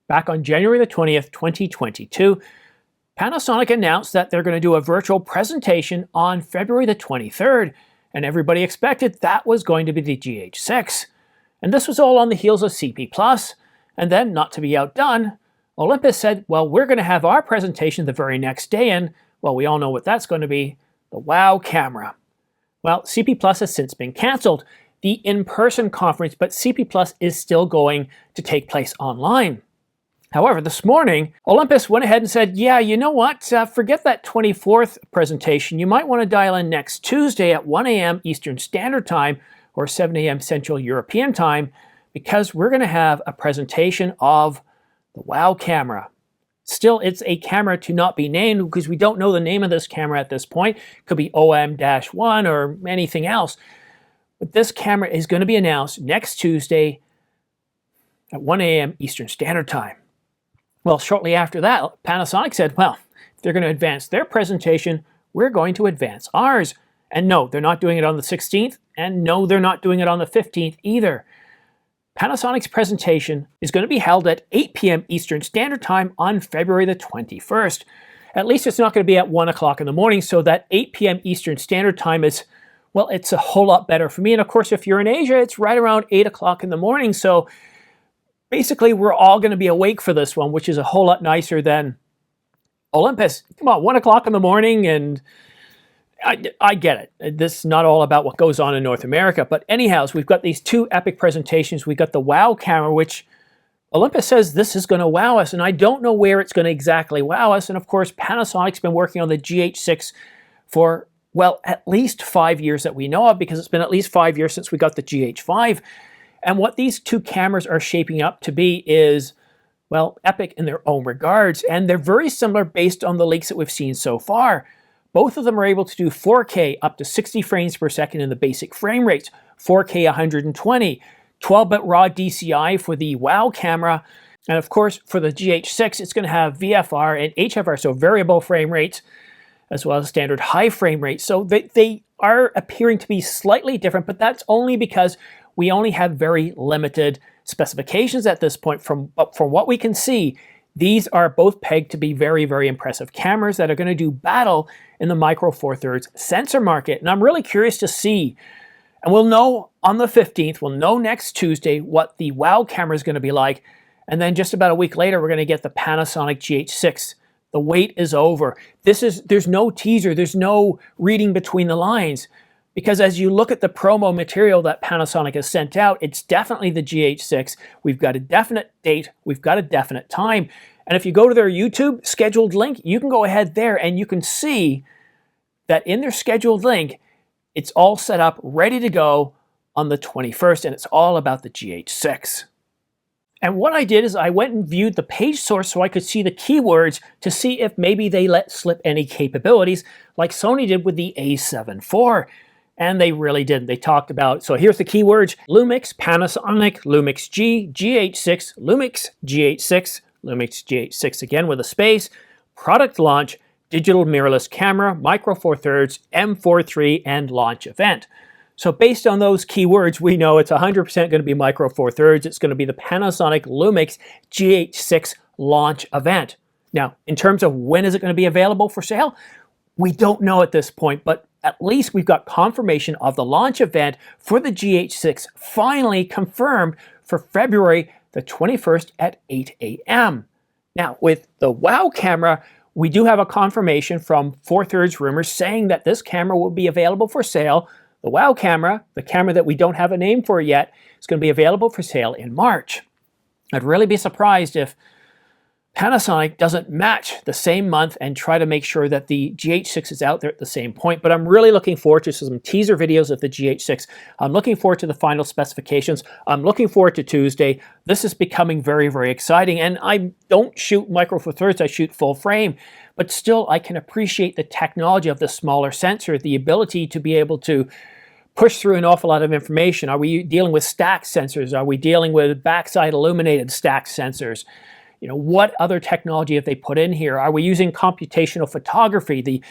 Back on January the 20th, 2022, Panasonic announced that they're going to do a virtual presentation on February the 23rd, and everybody expected that was going to be the GH6. And this was all on the heels of CP+, and then, not to be outdone, Olympus said, well, we're going to have our presentation the very next day, and, well, we all know what that's going to be, the WOW camera. Well, CP+ has since been cancelled, the in-person conference, but CP+ is still going to take place online. However, this morning, Olympus went ahead and said, yeah, you know what, forget that 24th presentation. You might want to dial in next Tuesday at 1 a.m. Eastern Standard Time or 7 a.m. Central European Time, because we're going to have a presentation of the WOW camera. Still, it's a camera to not be named because we don't know the name of this camera at this point. It could be OM-1 or anything else. But this camera is going to be announced next Tuesday at 1 a.m. Eastern Standard Time. Well, shortly after that, Panasonic said, well, if they're going to advance their presentation, we're going to advance ours. And no, they're not doing it on the 16th, and no, they're not doing it on the 15th either. Panasonic's presentation is going to be held at 8 p.m. Eastern Standard Time on February the 21st. At least it's not going to be at 1 o'clock in the morning, so that 8 p.m. Eastern Standard Time is, well, it's a whole lot better for me. And of course, if you're in Asia, it's right around 8 o'clock in the morning, so basically, we're all going to be awake for this one, which is a whole lot nicer than Olympus. Come on, 1 o'clock in the morning, and I get it. This is not all about what goes on in North America. But anyhow, we've got these two epic presentations. We've got the WOW camera, which Olympus says this is going to wow us, and I don't know where it's going to exactly wow us. And of course, Panasonic's been working on the GH6 for, well, at least 5 years that we know of, because it's been at least 5 years since we got the GH5. And what these two cameras are shaping up to be is, well, epic in their own regards. And they're very similar based on the leaks that we've seen so far. Both of them are able to do 4K up to 60 frames per second in the basic frame rates, 4K 120, 12-bit raw DCI for the WOW camera. And of course, for the GH6, it's going to have VFR and HFR, so variable frame rates, as well as standard high frame rates. So they are appearing to be slightly different, but that's only because we only have very limited specifications at this point. From what we can see, these are both pegged to be very, very impressive cameras that are going to do battle in the Micro Four Thirds sensor market. And I'm really curious to see, and we'll know on the 15th, we'll know next Tuesday what the WOW camera is going to be like. And then just about a week later, we're going to get the Panasonic GH6. The wait is over. There's no teaser, there's no reading between the lines. Because as you look at the promo material that Panasonic has sent out, it's definitely the GH6. We've got a definite date. We've got a definite time. And if you go to their YouTube scheduled link, you can go ahead there and you can see that in their scheduled link, it's all set up, ready to go on the 21st, and it's all about the GH6. And what I did is I went and viewed the page source so I could see the keywords to see if maybe they let slip any capabilities like Sony did with the A7 IV. And they really didn't. They talked about, so here's the keywords: Lumix, Panasonic, Lumix G, GH6, Lumix, GH6, Lumix GH6 again with a space, product launch, digital mirrorless camera, Micro Four Thirds, M43, and launch event. So based on those keywords, we know it's 100% going to be Micro Four Thirds. It's going to be the Panasonic Lumix GH6 launch event. Now, in terms of when is it going to be available for sale, we don't know at this point, but at least we've got confirmation of the launch event for the GH6 finally confirmed for February the 21st at 8 a.m. Now, with the WOW camera, we do have a confirmation from Four Thirds Rumors saying that this camera will be available for sale. The WOW camera, the camera that we don't have a name for yet, is going to be available for sale in March. I'd really be surprised if Panasonic doesn't match the same month and try to make sure that the GH6 is out there at the same point. But I'm really looking forward to some teaser videos of the GH6. I'm looking forward to the final specifications. I'm looking forward to Tuesday. This is becoming very, very exciting. And I don't shoot Micro Four Thirds, I shoot full frame. But still, I can appreciate the technology of the smaller sensor, the ability to be able to push through an awful lot of information. Are we dealing with stacked sensors? Are we dealing with backside illuminated stacked sensors? You know, what other technology have they put in here? Are we using computational photography?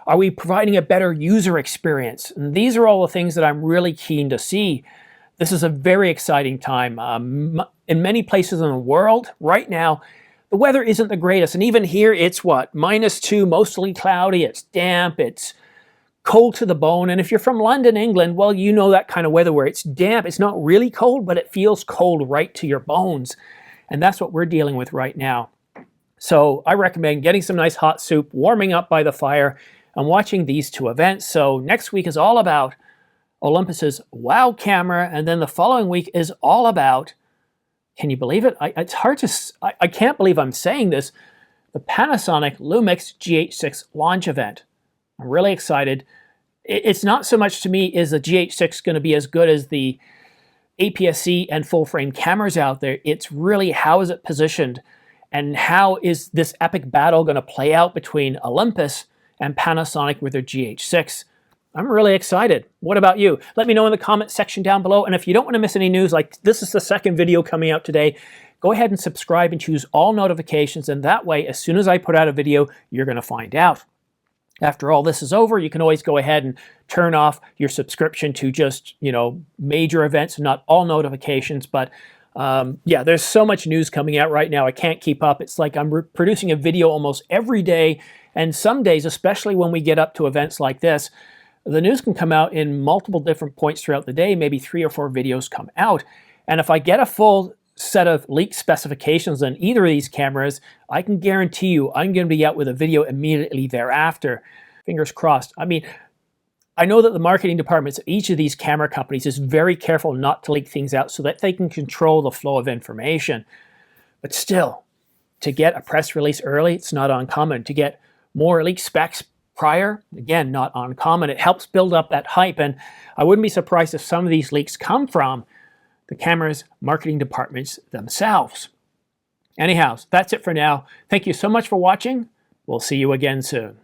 Are we providing a better user experience? And these are all the things that I'm really keen to see. This is a very exciting time. In many places in the world right now, the weather isn't the greatest. And even here, it's what? -2, mostly cloudy, it's damp, it's cold to the bone. And if you're from London, England, well, you know that kind of weather where it's damp. It's not really cold, but it feels cold right to your bones. And that's what we're dealing with right now. So I recommend getting some nice hot soup, warming up by the fire, and watching these two events. So next week is all about Olympus's WOW camera, and then the following week is all about, can you believe it? It's hard to, I can't believe I'm saying this, the Panasonic Lumix GH6 launch event. I'm really excited. It's not so much to me, is the GH6 going to be as good as the APS-C and full-frame cameras out there? It's really, how is it positioned? And how is this epic battle going to play out between Olympus and Panasonic with their GH6? I'm really excited. What about you? Let me know in the comments section down below. And if you don't want to miss any news, like this is the second video coming out today, go ahead and subscribe and choose all notifications. And that way, as soon as I put out a video, you're going to find out. After all this is over, you can always go ahead and turn off your subscription to just, major events, not all notifications. But yeah, there's so much news coming out right now. I can't keep up. It's like I'm producing a video almost every day. And some days, especially when we get up to events like this, the news can come out in multiple different points throughout the day. Maybe 3 or 4 videos come out. And if I get a full set of leaked specifications on either of these cameras, I can guarantee you I'm going to be out with a video immediately thereafter. Fingers crossed. I mean, I know that the marketing departments of each of these camera companies is very careful not to leak things out so that they can control the flow of information. But still, to get a press release early, it's not uncommon. To get more leaked specs prior, again, not uncommon. It helps build up that hype, and I wouldn't be surprised if some of these leaks come from the camera's marketing departments themselves. Anyhow, that's it for now. Thank you so much for watching. We'll see you again soon.